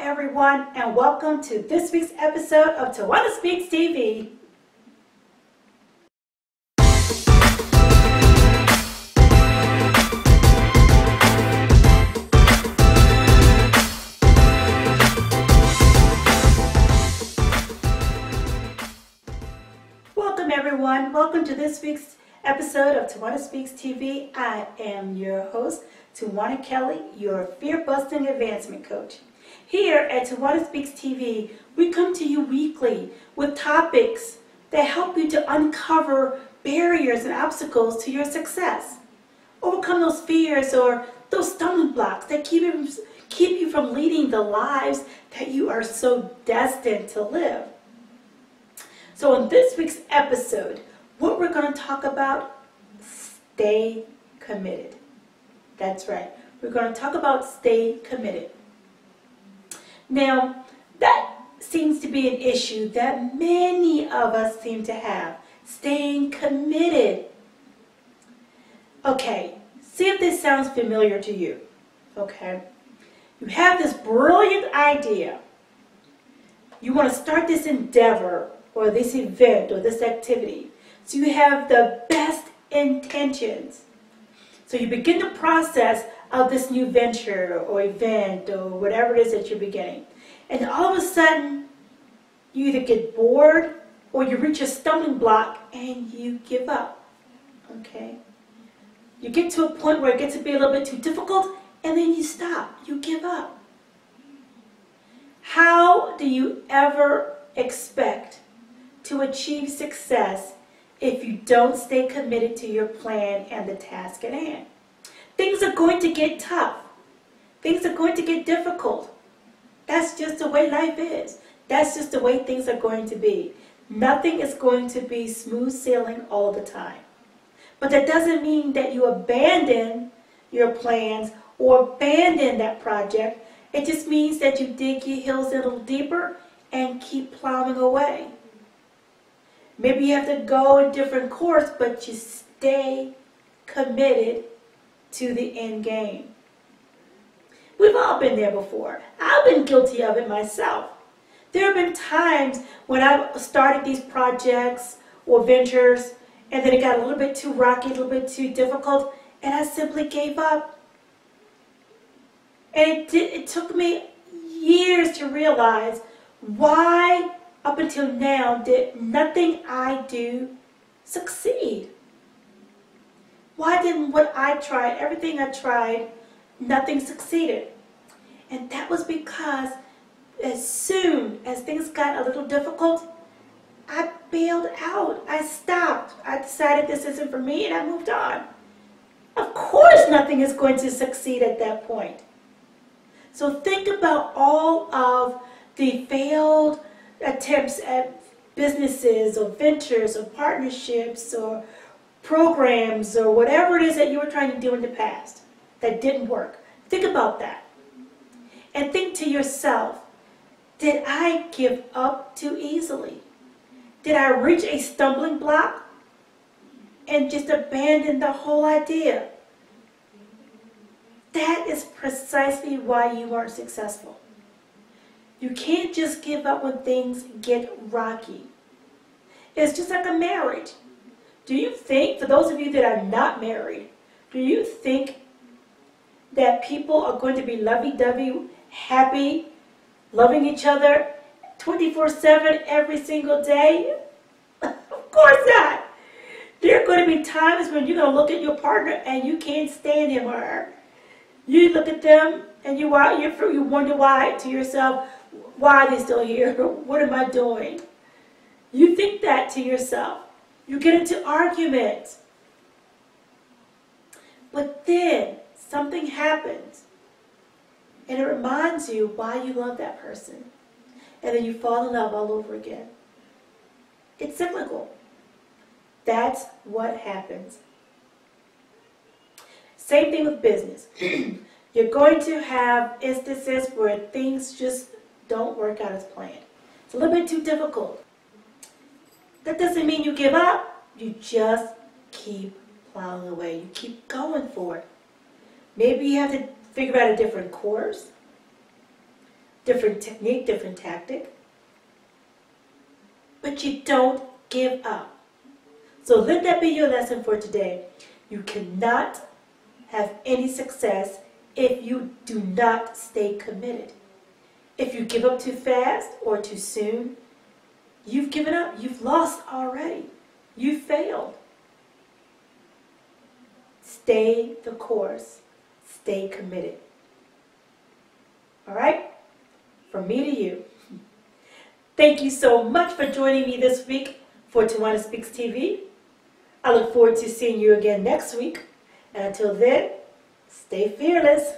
everyone, and welcome to this week's episode of TawannaSpeaksTV. Welcome everyone, welcome to this week's episode of TawannaSpeaksTV. I am your host, Tawanna Kelley, your fear-busting advancement coach. Here at TawannaSpeaksTV, we come to you weekly with topics that help you to uncover barriers and obstacles to your success. Overcome those fears or those stumbling blocks that keep you from leading the lives that you are so destined to live. So in this week's episode, what we're going to talk about, stay committed. That's right. We're going to talk about stay committed. Now, that seems to be an issue that many of us seem to have, staying committed. Okay, see if this sounds familiar to you. Okay, you have this brilliant idea. You want to start this endeavor or this event or this activity. So you have the best intentions. So you begin the process of this new venture or event or whatever it is that you're beginning. And all of a sudden, you either get bored or you reach a stumbling block and you give up. Okay? You get to a point where it gets to be a little bit too difficult and then you stop. You give up. How do you ever expect to achieve success if you don't stay committed to your plan and the task at hand? Things are going to get tough. Things are going to get difficult. That's just the way life is. That's just the way things are going to be. Nothing is going to be smooth sailing all the time. But that doesn't mean that you abandon your plans or abandon that project. It just means that you dig your heels in a little deeper and keep plowing away. Maybe you have to go a different course, but you stay committed to the end game. We've all been there before. I've been guilty of it myself. There have been times when I started these projects or ventures, and then it got a little bit too rocky, a little bit too difficult, and I simply gave up. And it took me years to realize why up until now did nothing I do succeed. Why didn't what I tried, everything I tried, nothing succeeded? And that was because as soon as things got a little difficult, I bailed out. I stopped. I decided this isn't for me and I moved on. Of course nothing is going to succeed at that point. So think about all of the failed attempts at businesses or ventures or partnerships or programs or whatever it is that you were trying to do in the past that didn't work. Think about that. And think to yourself, did I give up too easily? Did I reach a stumbling block and just abandon the whole idea? That is precisely why you weren't successful. You can't just give up when things get rocky. It's just like a marriage. Do you think, for those of you that are not married, do you think that people are going to be lovey-dovey, happy, loving each other 24/7 every single day? Of course not. There are going to be times when you're going to look at your partner and you can't stand him or her. You look at them and you wonder why to yourself, why are they still here? What am I doing? You think that to yourself. You get into arguments. But then something happens and it reminds you why you love that person. And then you fall in love all over again. It's cyclical. That's what happens. Same thing with business. You're going to have instances where things just don't work out as planned. It's a little bit too difficult. That doesn't mean you give up. You just keep plowing away. You keep going for it. Maybe you have to figure out a different course. different technique, different tactic. But you don't give up. So let that be your lesson for today. You cannot have any success if you do not stay committed. If you give up too fast or too soon, you've given up. You've lost already. You failed. Stay the course. Stay committed. All right? From me to you. Thank you so much for joining me this week for TawannaSpeaksTV. I look forward to seeing you again next week. And until then, stay fearless.